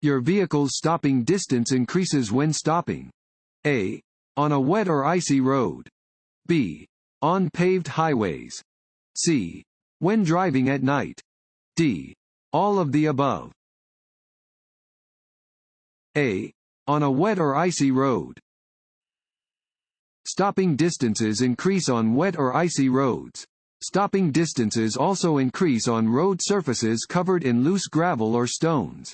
Your vehicle's stopping distance increases when stopping. A. On a wet or icy road. B. On paved highways. C. When driving at night. D. All of the above. A. On a wet or icy road. Stopping distances increase on wet or icy roads. Stopping distances also increase on road surfaces covered in loose gravel or stones.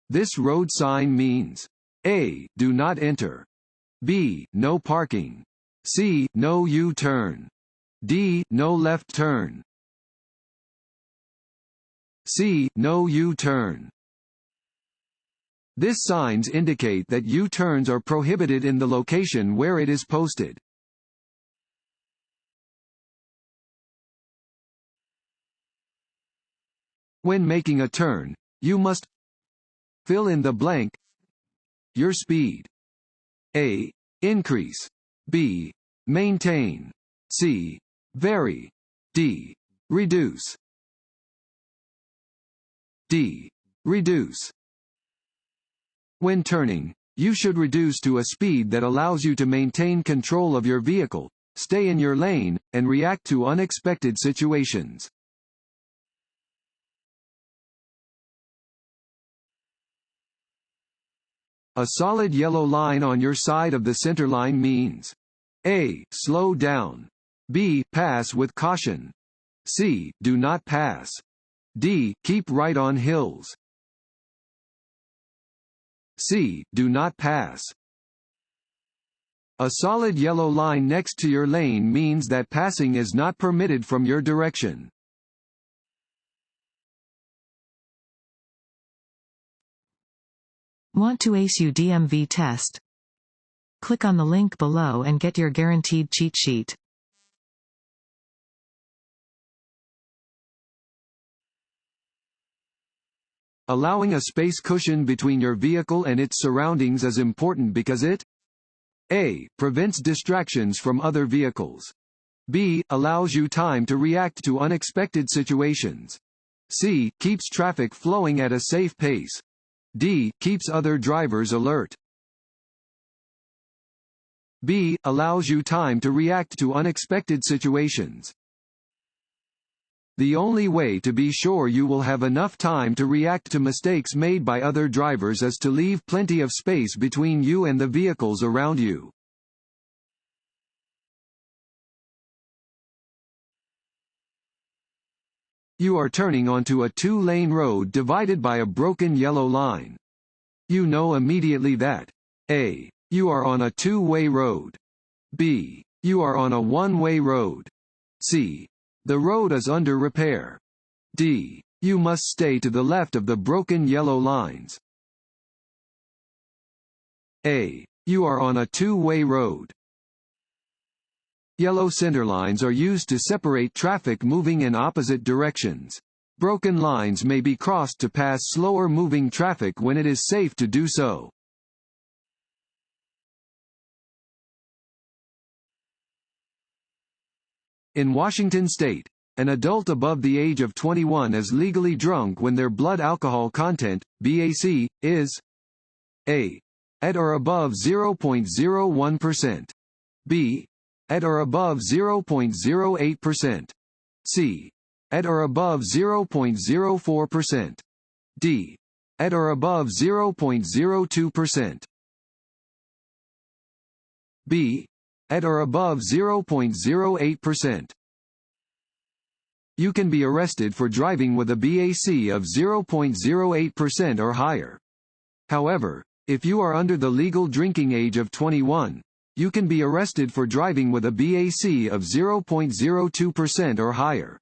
This road sign means A. Do not enter. B. No parking. C. No U-turn. D. No left turn. C. No U-turn. These signs indicate that U-turns are prohibited in the location where it is posted. When making a turn, you must fill in the blank. Your speed. A. Increase. B. Maintain. C. Vary. D. Reduce. D. Reduce. When turning, you should reduce to a speed that allows you to maintain control of your vehicle, stay in your lane, and react to unexpected situations. A solid yellow line on your side of the center line means A. Slow down. B. Pass with caution. C. Do not pass. D. Keep right on hills. C. Do not pass. A solid yellow line next to your lane means that passing is not permitted from your direction. Want to ace your DMV test? Click on the link below and get your guaranteed cheat sheet. Allowing a space cushion between your vehicle and its surroundings is important because it A. Prevents distractions from other vehicles. B. Allows you time to react to unexpected situations. C. Keeps traffic flowing at a safe pace. D. Keeps other drivers alert. B. Allows you time to react to unexpected situations. The only way to be sure you will have enough time to react to mistakes made by other drivers is to leave plenty of space between you and the vehicles around you. You are turning onto a two-lane road divided by a broken yellow line. You know immediately that A. You are on a two-way road. B. You are on a one-way road. C. The road is under repair. D. You must stay to the left of the broken yellow lines. A. You are on a two-way road. Yellow centerlines are used to separate traffic moving in opposite directions. Broken lines may be crossed to pass slower-moving traffic when it is safe to do so. In Washington state, an adult above the age of 21 is legally drunk when their blood alcohol content, BAC, is A. At or above 0.01%. B. At or above 0.08%. C. At or above 0.04%. D. At or above 0.02%. B. At or above 0.08%. You can be arrested for driving with a BAC of 0.08% or higher. However, if you are under the legal drinking age of 21, you can be arrested for driving with a BAC of 0.02% or higher.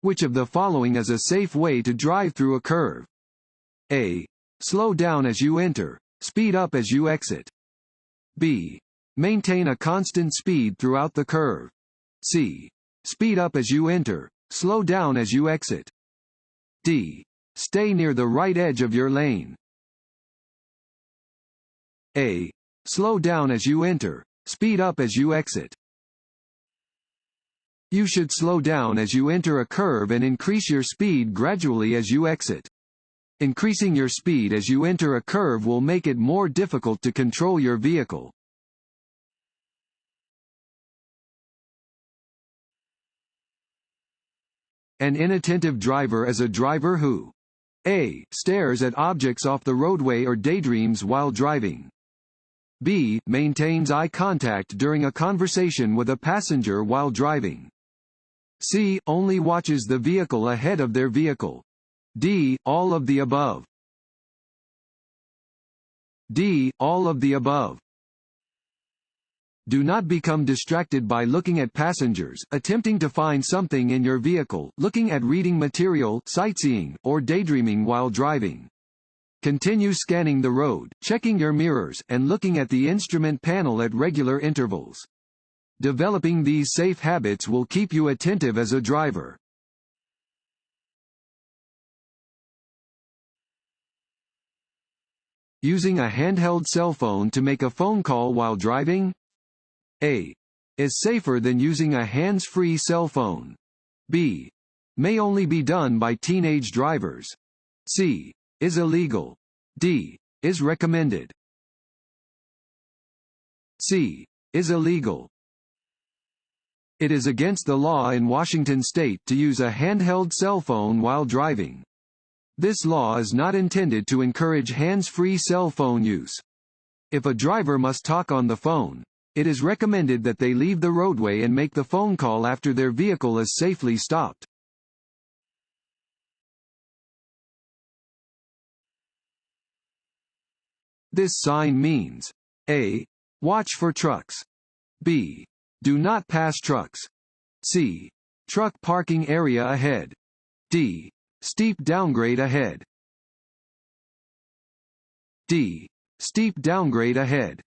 Which of the following is a safe way to drive through a curve? A. Slow down as you enter, speed up as you exit. B. Maintain a constant speed throughout the curve. C. Speed up as you enter, slow down as you exit. D. Stay near the right edge of your lane. A. Slow down as you enter. Speed up as you exit. You should slow down as you enter a curve and increase your speed gradually as you exit. Increasing your speed as you enter a curve will make it more difficult to control your vehicle. An inattentive driver is a driver who A. Stares at objects off the roadway or daydreams while driving. B. Maintains eye contact during a conversation with a passenger while driving. C. Only watches the vehicle ahead of their vehicle. D. All of the above. D. All of the above. Do not become distracted by looking at passengers, attempting to find something in your vehicle, looking at reading material, sightseeing, or daydreaming while driving. Continue scanning the road, checking your mirrors, and looking at the instrument panel at regular intervals. Developing these safe habits will keep you attentive as a driver. Using a handheld cell phone to make a phone call while driving? A. Is safer than using a hands-free cell phone. B. May only be done by teenage drivers. C. Is illegal. D. Is recommended. C. Is illegal. It is against the law in Washington state to use a handheld cell phone while driving. This law is not intended to encourage hands-free cell phone use. If a driver must talk on the phone, it is recommended that they leave the roadway and make the phone call after their vehicle is safely stopped. This sign means A. Watch for trucks. B. Do not pass trucks. C. Truck parking area ahead. D. Steep downgrade ahead. D. Steep downgrade ahead.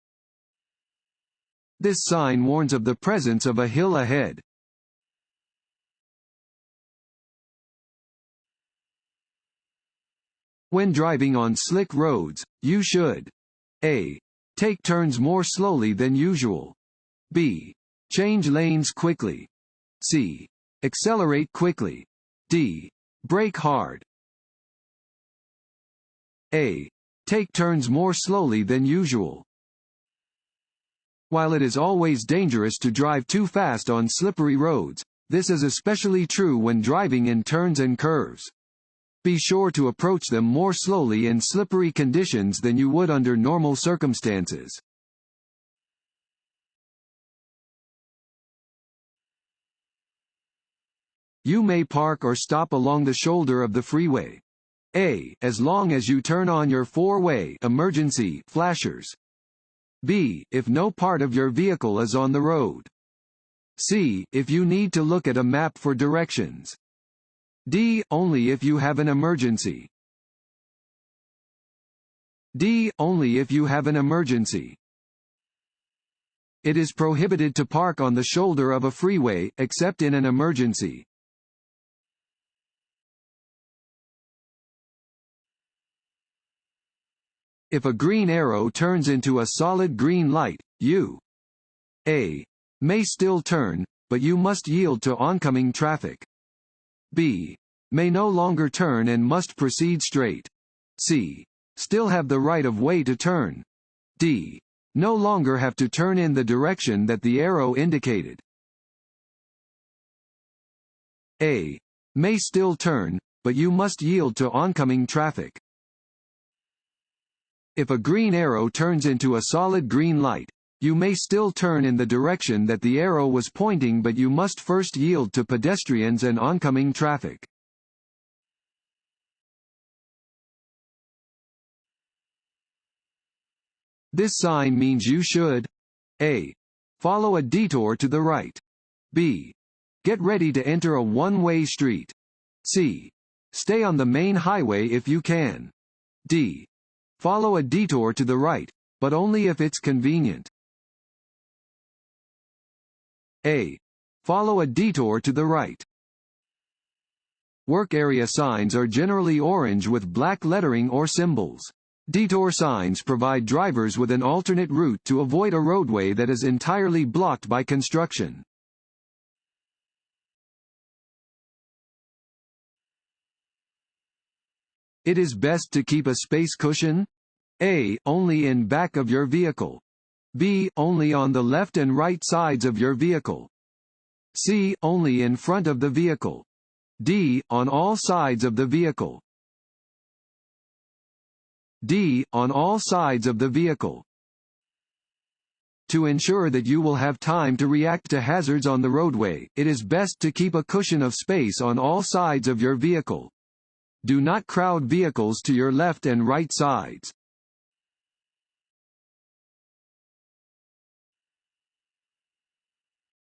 This sign warns of the presence of a hill ahead. When driving on slick roads, you should A. Take turns more slowly than usual. B. Change lanes quickly. C. Accelerate quickly. D. Brake hard. A. Take turns more slowly than usual. While it is always dangerous to drive too fast on slippery roads, this is especially true when driving in turns and curves. Be sure to approach them more slowly in slippery conditions than you would under normal circumstances. You may park or stop along the shoulder of the freeway. A. As long as you turn on your four-way emergency flashers. B. If no part of your vehicle is on the road. C. If you need to look at a map for directions. D. Only if you have an emergency. D. Only if you have an emergency. It is prohibited to park on the shoulder of a freeway, except in an emergency. If a green arrow turns into a solid green light, you A. May still turn, but you must yield to oncoming traffic. B. May no longer turn and must proceed straight. C. Still have the right of way to turn. D. No longer have to turn in the direction that the arrow indicated. A. May still turn, but you must yield to oncoming traffic. If a green arrow turns into a solid green light, you may still turn in the direction that the arrow was pointing, but you must first yield to pedestrians and oncoming traffic. This sign means you should A. Follow a detour to the right. B. Get ready to enter a one-way street. C. Stay on the main highway if you can. D. Follow a detour to the right, but only if it's convenient. A. Follow a detour to the right. Work area signs are generally orange with black lettering or symbols. Detour signs provide drivers with an alternate route to avoid a roadway that is entirely blocked by construction. It is best to keep a space cushion? A. Only in back of your vehicle. B. Only on the left and right sides of your vehicle. C. Only in front of the vehicle. D. On all sides of the vehicle. D. On all sides of the vehicle. To ensure that you will have time to react to hazards on the roadway, it is best to keep a cushion of space on all sides of your vehicle. Do not crowd vehicles to your left and right sides.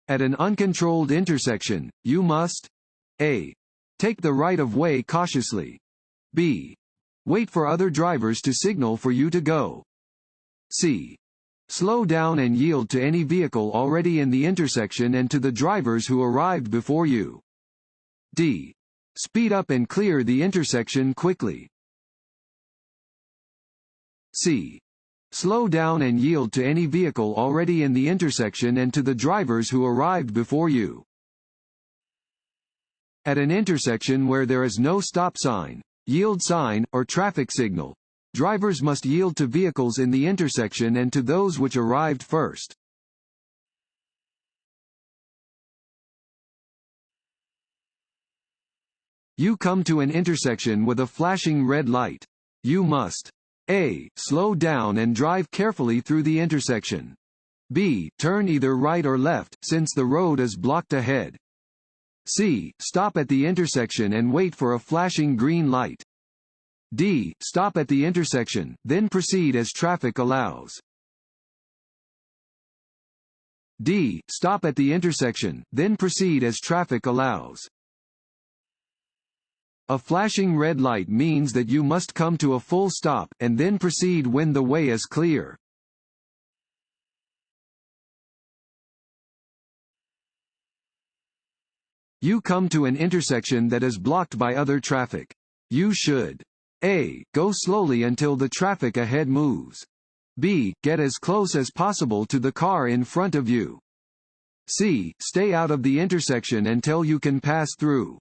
At an uncontrolled intersection, you must A. Take the right-of-way cautiously. B. Wait for other drivers to signal for you to go. C. Slow down and yield to any vehicle already in the intersection and to the drivers who arrived before you. D. Speed up and clear the intersection quickly. C. Slow down and yield to any vehicle already in the intersection and to the drivers who arrived before you. At an intersection where there is no stop sign, yield sign, or traffic signal, drivers must yield to vehicles in the intersection and to those which arrived first. You come to an intersection with a flashing red light. You must A. Slow down and drive carefully through the intersection. B. Turn either right or left, since the road is blocked ahead. C. Stop at the intersection and wait for a flashing green light. D. Stop at the intersection, then proceed as traffic allows. D. Stop at the intersection, then proceed as traffic allows. A flashing red light means that you must come to a full stop, and then proceed when the way is clear. You come to an intersection that is blocked by other traffic. You should A. Go slowly until the traffic ahead moves. B. Get as close as possible to the car in front of you. C. Stay out of the intersection until you can pass through.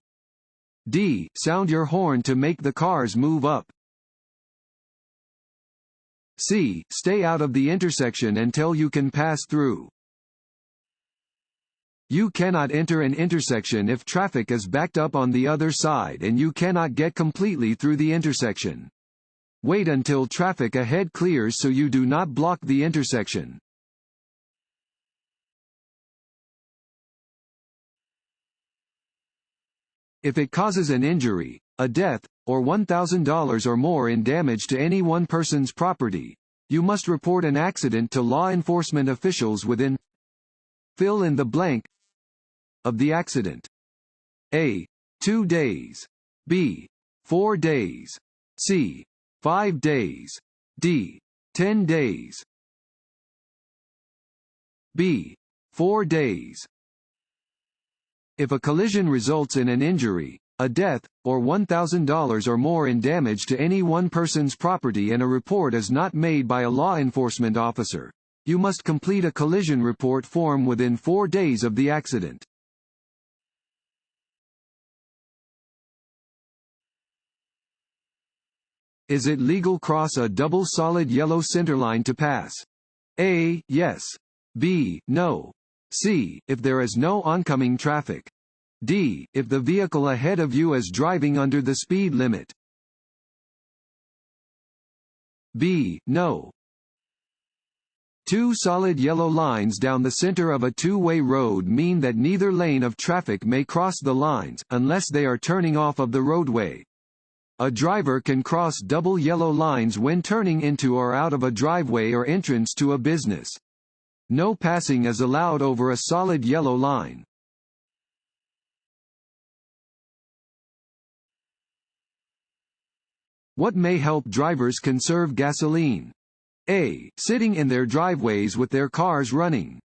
D. Sound your horn to make the cars move up. C. Stay out of the intersection until you can pass through. You cannot enter an intersection if traffic is backed up on the other side and you cannot get completely through the intersection. Wait until traffic ahead clears so you do not block the intersection. If it causes an injury, a death, or $1,000 or more in damage to any one person's property, you must report an accident to law enforcement officials within fill in the blank of the accident. A. 2 days. B. 4 days. C. 5 days. D. 10 days. B. 4 days. If a collision results in an injury, a death, or $1,000 or more in damage to any one person's property and a report is not made by a law enforcement officer, you must complete a collision report form within 4 days of the accident. Is it legal cross a double solid yellow centerline to pass? A. Yes. B. No. C. If there is no oncoming traffic. D. If the vehicle ahead of you is driving under the speed limit. B. No. 2 solid yellow lines down the center of a two-way road mean that neither lane of traffic may cross the lines, unless they are turning off of the roadway. A driver can cross double yellow lines when turning into or out of a driveway or entrance to a business. No passing is allowed over a solid yellow line. What may help drivers conserve gasoline? A. Sitting in their driveways with their cars running.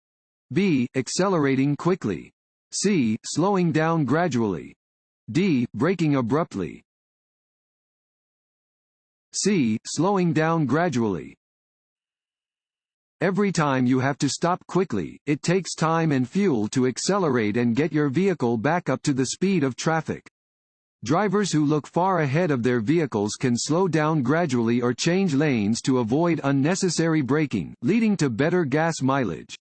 B. Accelerating quickly. C. Slowing down gradually. D. Braking abruptly. C. Slowing down gradually. Every time you have to stop quickly, it takes time and fuel to accelerate and get your vehicle back up to the speed of traffic. Drivers who look far ahead of their vehicles can slow down gradually or change lanes to avoid unnecessary braking, leading to better gas mileage.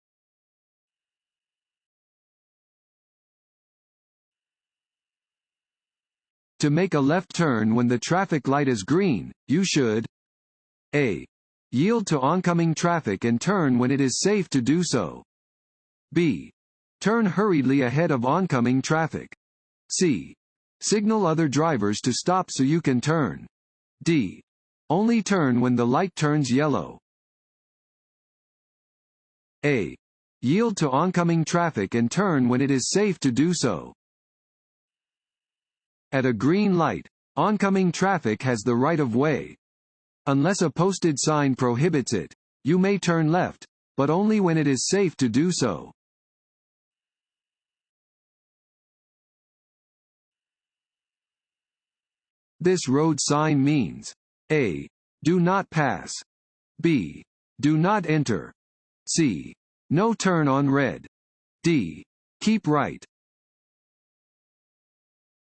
To make a left turn when the traffic light is green, you should A. Yield to oncoming traffic and turn when it is safe to do so. B. Turn hurriedly ahead of oncoming traffic. C. Signal other drivers to stop so you can turn. D. Only turn when the light turns yellow. A. Yield to oncoming traffic and turn when it is safe to do so. At a green light, oncoming traffic has the right of way. Unless a posted sign prohibits it, you may turn left, but only when it is safe to do so. This road sign means A. Do not pass. B. Do not enter. C. No turn on red. D. Keep right.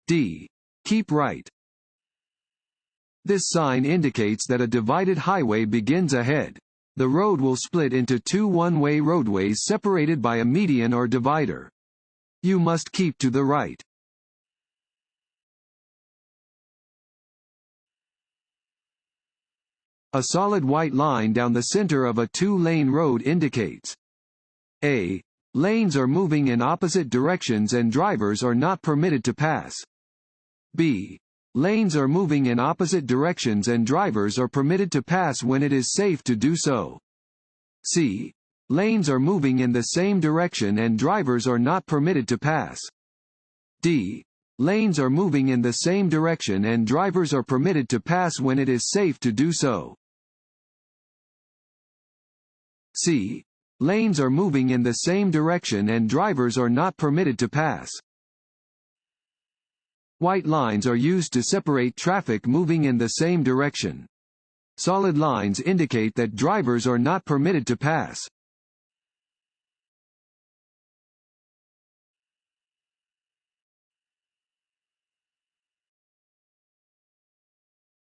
D. Keep right. This sign indicates that a divided highway begins ahead. The road will split into two one-way roadways separated by a median or divider. You must keep to the right. A solid white line down the center of a two-lane road indicates A. Lanes are moving in opposite directions and drivers are not permitted to pass. B. Lanes are moving in opposite directions and drivers are permitted to pass when it is safe to do so. C. Lanes are moving in the same direction and drivers are not permitted to pass. D. Lanes are moving in the same direction and drivers are permitted to pass when it is safe to do so. C. Lanes are moving in the same direction and drivers are not permitted to pass. White lines are used to separate traffic moving in the same direction. Solid lines indicate that drivers are not permitted to pass.